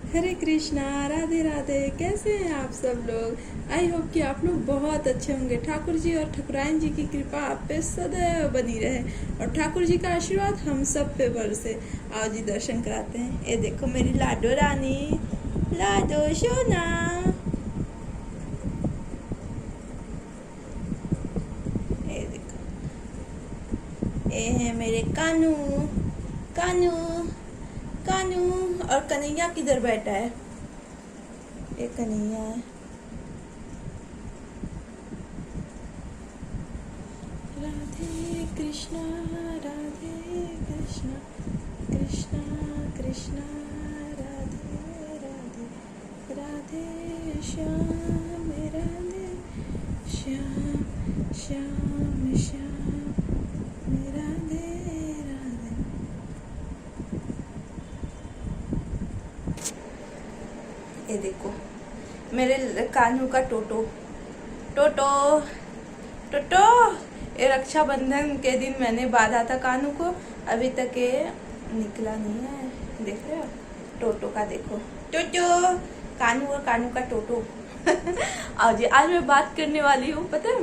हरे कृष्णा, राधे राधे। कैसे हैं आप सब लोग? आई होप कि आप लोग बहुत अच्छे होंगे। ठाकुर जी और ठकुराइन जी की कृपा आप पे सदैव बनी रहे और ठाकुर जी का आशीर्वाद हम सब पे बरसे। आओ जी दर्शन कराते हैं। ये देखो मेरी लाडो रानी, लाडो सोना। ये देखो, ये है मेरे कानू, कानू, कानू। और कन्हैया किधर बैठा है? ये कन्हैया है। राधे कृष्णा, राधे कृष्णा, कृष्णा कृष्णा, राधे राधे, राधे श्याम, राधे श्याम, श्याम श्याम, राधे राधे। ये देखो मेरे कान्हू का टोटो, टोटो, टोटो। ये रक्षाबंधन के दिन मैंने बांधा था कान्हू को, अभी तक ये निकला नहीं है। देख रहे हो टोटो का? देखो टोटो, कान्हू और कान्हू का टोटो। आओ जी, आज मैं बात करने वाली हूँ, पता है,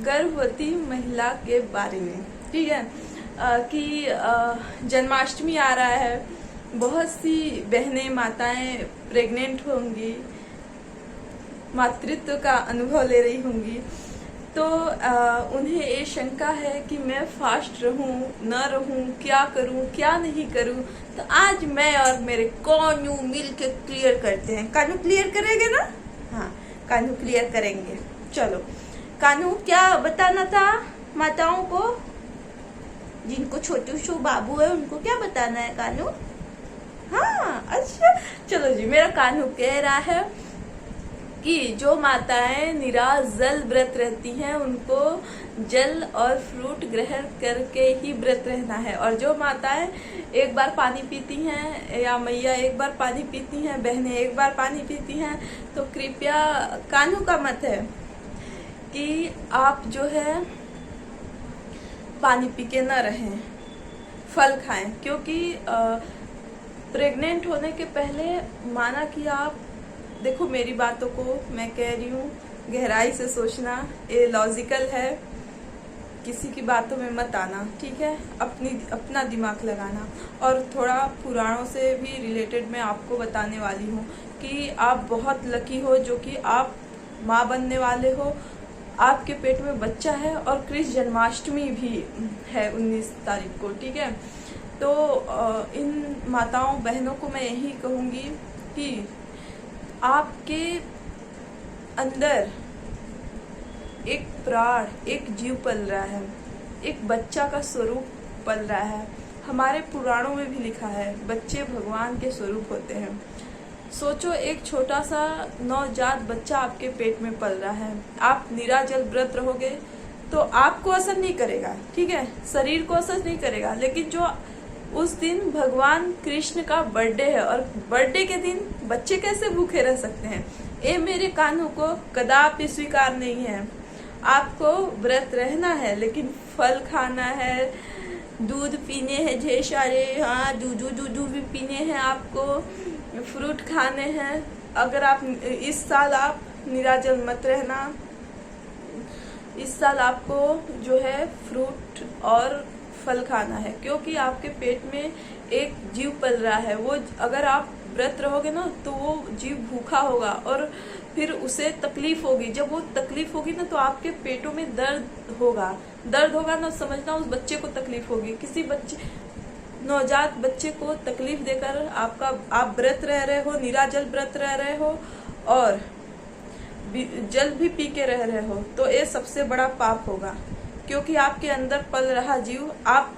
गर्भवती महिला के बारे में। ठीक है, कि जन्माष्टमी आ रहा है, बहुत सी बहनें माताएं प्रेग्नेंट होंगी, मातृत्व का अनुभव ले रही होंगी, तो उन्हें ये शंका है कि मैं फास्ट रहूं न रहूं, क्या करूं क्या नहीं करूं। तो आज मैं और मेरे कानू मिल के क्लियर करते हैं। कानू क्लियर करेंगे ना? हाँ, कानू क्लियर करेंगे। चलो कानू, क्या बताना था माताओं को? जिनको छोटू शो बाबू है उनको क्या बताना है कानू? हाँ अच्छा, चलो जी। मेरा कान्हू कह रहा है कि जो माताएं निराजल व्रत रहती हैं उनको जल और फ्रूट ग्रहण करके ही व्रत रहना है। और जो माताएं एक बार पानी पीती हैं, या मैया एक बार पानी पीती हैं, बहनें एक बार पानी पीती हैं, तो कृपया, कान्हू का मत है कि आप जो है पानी पी के न रहें, फल खाएं। क्योंकि प्रेग्नेंट होने के पहले माना कि आप देखो, मेरी बातों को मैं कह रही हूँ, गहराई से सोचना, ये लॉजिकल है, किसी की बातों में मत आना, ठीक है? अपना दिमाग लगाना। और थोड़ा पुराणों से भी रिलेटेड मैं आपको बताने वाली हूँ कि आप बहुत लकी हो जो कि आप माँ बनने वाले हो, आपके पेट में बच्चा है और कृष्ण जन्माष्टमी भी है 19 तारीख को, ठीक है? तो इन माताओं बहनों को मैं यही कहूँगी कि आपके अंदर एक प्राण, एक जीव पल रहा है, एक बच्चा का स्वरूप पल रहा है। हमारे पुराणों में भी लिखा है बच्चे भगवान के स्वरूप होते हैं। सोचो, एक छोटा सा नवजात बच्चा आपके पेट में पल रहा है। आप निराजल व्रत रहोगे तो आपको असर नहीं करेगा, ठीक है, शरीर को असर नहीं करेगा, लेकिन जो उस दिन भगवान कृष्ण का बर्थडे है, और बर्थडे के दिन बच्चे कैसे भूखे रह सकते हैं? ये मेरे कानों को कदापि स्वीकार नहीं है। आपको व्रत रहना है, लेकिन फल खाना है, दूध पीने हैं ढेर सारे, हाँ दूध भी पीने हैं, आपको फ्रूट खाने हैं। अगर आप इस साल आप निराजल मत रहना, इस साल आपको जो है फ्रूट और फल खाना है, क्योंकि आपके पेट में एक जीव पल रहा है। वो अगर आप व्रत रहोगे ना तो वो जीव भूखा होगा और फिर उसे तकलीफ होगी। जब वो तकलीफ होगी ना तो आपके पेटों में दर्द होगा ना, समझना उस बच्चे को तकलीफ होगी। किसी बच्चे, नवजात बच्चे को तकलीफ देकर आप व्रत रह रहे हो, निराजल व्रत रह रहे हो और जल भी पी के रह रहे हो, तो ये सबसे बड़ा पाप होगा। क्योंकि आपके अंदर पल रहा जीव, आप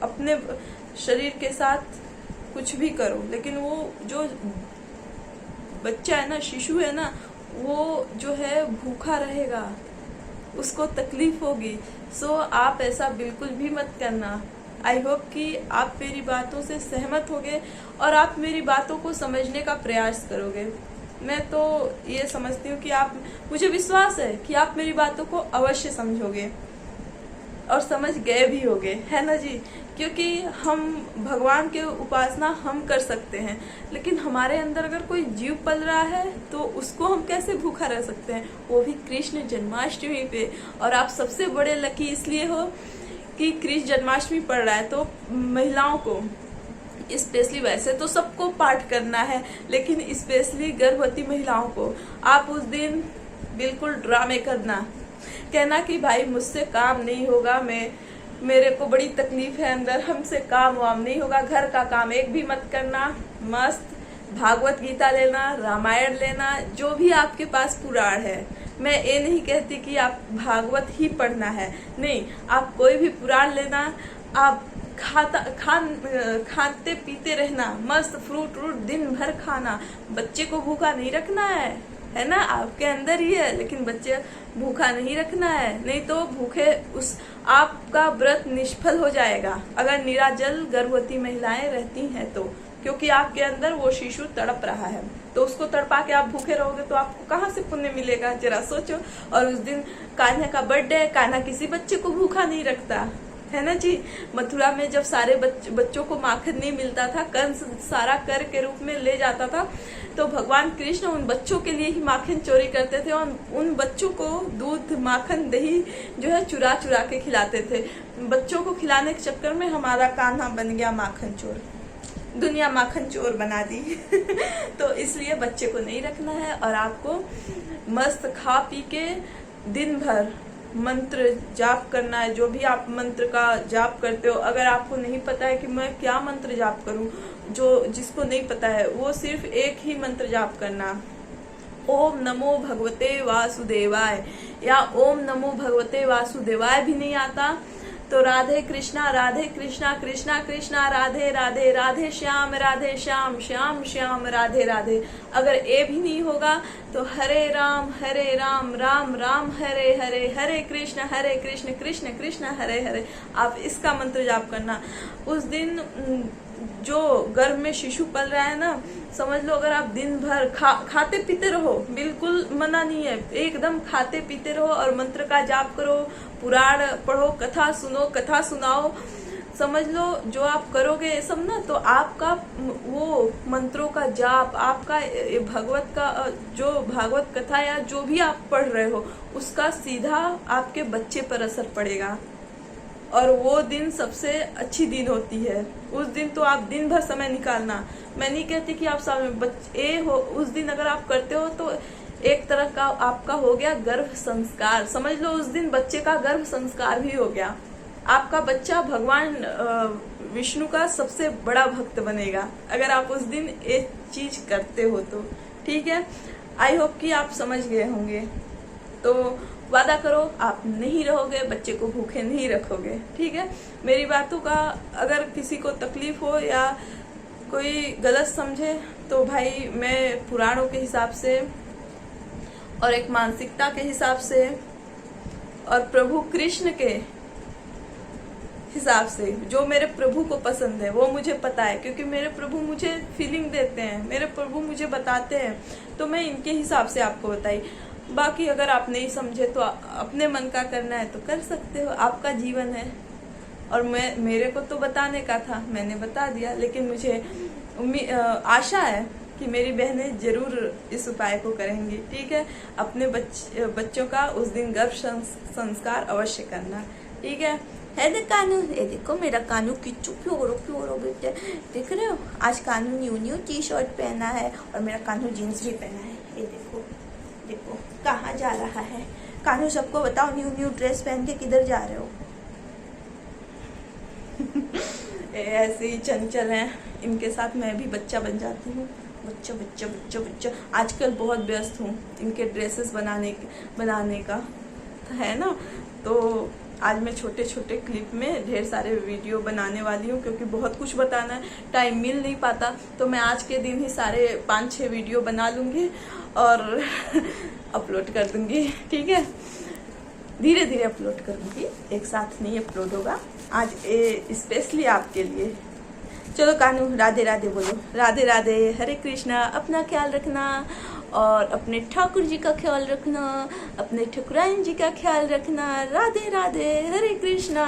अपने शरीर के साथ कुछ भी करो, लेकिन वो जो बच्चा है ना, शिशु है ना, वो जो है भूखा रहेगा, उसको तकलीफ होगी। सो आप ऐसा बिल्कुल भी मत करना। आई होप कि आप मेरी बातों से सहमत होगे और आप मेरी बातों को समझने का प्रयास करोगे। मैं तो ये समझती हूँ कि आप, मुझे विश्वास है कि आप मेरी बातों को अवश्य समझोगे और समझ गए भी होगे, है ना जी? क्योंकि हम भगवान के उपासना हम कर सकते हैं, लेकिन हमारे अंदर अगर कोई जीव पल रहा है तो उसको हम कैसे भूखा रह सकते हैं, वो भी कृष्ण जन्माष्टमी पे। और आप सबसे बड़े लकी इसलिए हो कि कृष्ण जन्माष्टमी पड़ रहा है, तो महिलाओं को स्पेशली, वैसे तो सबको पाठ करना है, लेकिन स्पेशली गर्भवती महिलाओं को आप उस दिन बिल्कुल ड्रामे करना, कहना कि भाई मुझसे काम नहीं होगा, मेरे को बड़ी तकलीफ है अंदर, हमसे काम वाम नहीं होगा, घर का काम एक भी मत करना, मस्त भागवत गीता लेना, रामायण लेना, जो भी आपके पास पुराण है। मैं ये नहीं कहती कि आप भागवत ही पढ़ना है, नहीं, आप कोई भी पुराण लेना, आप खाते पीते रहना, मस्त फ्रूट व्रूट दिन भर खाना, बच्चे को भूखा नहीं रखना है ना, आपके अंदर ही है, लेकिन बच्चे भूखा नहीं रखना है, नहीं तो भूखे उस आपका व्रत निष्फल हो जाएगा अगर निराजल गर्भवती महिलाएं रहती हैं तो, क्योंकि आपके अंदर वो शिशु तड़प रहा है, तो उसको तड़पा के आप भूखे रहोगे तो आपको कहाँ से पुण्य मिलेगा, जरा सोचो। और उस दिन कान्हा का बर्थडे है, कान्हा किसी बच्चे को भूखा नहीं रखता है ना जी। मथुरा में जब सारे बच्चों को माखन नहीं मिलता था, कंस सारा कर के रूप में ले जाता था, तो भगवान कृष्ण उन बच्चों के लिए ही माखन चोरी करते थे और उन बच्चों को दूध माखन दही जो है चुरा चुरा के खिलाते थे। बच्चों को खिलाने के चक्कर में हमारा कान्हा बन गया माखन चोर, दुनिया माखन चोर बना दी तो इसलिए बच्चे को नहीं रखना है, और आपको मस्त खा पी के दिन भर मंत्र जाप करना है। जो भी आप मंत्र का जाप करते हो, अगर आपको नहीं पता है कि मैं क्या मंत्र जाप करूं, जिसको नहीं पता है वो सिर्फ एक ही मंत्र जाप करना, ओम नमो भगवते वासुदेवाय, या ओम नमो भगवते वासुदेवाय भी नहीं आता तो राधे कृष्णा कृष्णा कृष्णा राधे राधे, राधे श्याम श्याम श्याम राधे राधे। अगर ये भी नहीं होगा तो हरे राम राम राम हरे हरे, हरे कृष्ण कृष्ण कृष्ण हरे हरे, आप इसका मंत्र जाप करना। उस दिन जो गर्भ में शिशु पल रहा है ना, समझ लो अगर आप दिन भर खाते पीते रहो, बिल्कुल मना नहीं है, एकदम खाते पीते रहो और मंत्र का जाप करो, पुराण पढ़ो, कथा सुनो, कथा सुनाओ, समझ लो जो आप करोगे ये सब ना, तो आपका वो मंत्रों का जाप, आपका भगवत का जो भागवत कथा या जो भी आप पढ़ रहे हो उसका सीधा आपके बच्चे पर असर पड़ेगा। और वो दिन सबसे अच्छी दिन होती है, उस दिन तो आप दिन भर समय निकालना। मैं नहीं कहती कि आप बच्चे हो, उस दिन अगर आप करते हो तो एक तरह का आपका हो गया गर्भ संस्कार, समझ लो उस दिन बच्चे का गर्भ संस्कार भी हो गया। आपका बच्चा भगवान विष्णु का सबसे बड़ा भक्त बनेगा अगर आप उस दिन एक चीज करते हो तो, ठीक है। आई होप कि आप समझ गए होंगे। तो वादा करो आप नहीं रहोगे, बच्चे को भूखे नहीं रखोगे, ठीक है। मेरी बातों का अगर किसी को तकलीफ हो या कोई गलत समझे तो भाई मैं पुराणों के हिसाब से और एक मानसिकता के हिसाब से और प्रभु कृष्ण के हिसाब से, जो मेरे प्रभु को पसंद है वो मुझे पता है, क्योंकि मेरे प्रभु मुझे फीलिंग देते हैं, मेरे प्रभु मुझे बताते हैं, तो मैं इनके हिसाब से आपको बताई। बाकी अगर आप नहीं समझे तो अपने मन का करना है तो कर सकते हो, आपका जीवन है। और मेरे को तो बताने का था, मैंने बता दिया, लेकिन मुझे आशा है कि मेरी बहनें जरूर इस उपाय को करेंगी, ठीक है। अपने बच्चों का उस दिन गर्भ संस्कार अवश्य करना, ठीक है ना कानू। ये देखो मेरा कानू किच्चू प्योरो बेटे, देख रहे हो, आज कानू न्यू टी शर्ट पहना है और मेरा कानू जीन्स भी पहना है। ये देखो देखो कहाँ जा रहा है कानू, सबको बताओ न्यू ड्रेस पहन के किधर जा रहे हो ऐसे ही चंचल हैं, इनके साथ मैं भी बच्चा बन जाती हूँ। बच्चा आजकल बहुत व्यस्त हूँ इनके ड्रेसेस बनाने का है ना। तो आज मैं छोटे छोटे क्लिप में ढेर सारे वीडियो बनाने वाली हूँ, क्योंकि बहुत कुछ बताना है, टाइम मिल नहीं पाता, तो मैं आज के दिन ही सारे 5-6 वीडियो बना लूँगी और अपलोड कर दूँगी, ठीक है। धीरे धीरे अपलोड करूँगी, एक साथ नहीं अपलोड होगा, आज स्पेशली आपके लिए। चलो कानू राधे राधे बोलो, राधे राधे, हरे कृष्णा। अपना ख्याल रखना और अपने ठाकुर जी का ख्याल रखना, अपने ठकुराइन जी का ख्याल रखना। राधे राधे, हरे कृष्णा।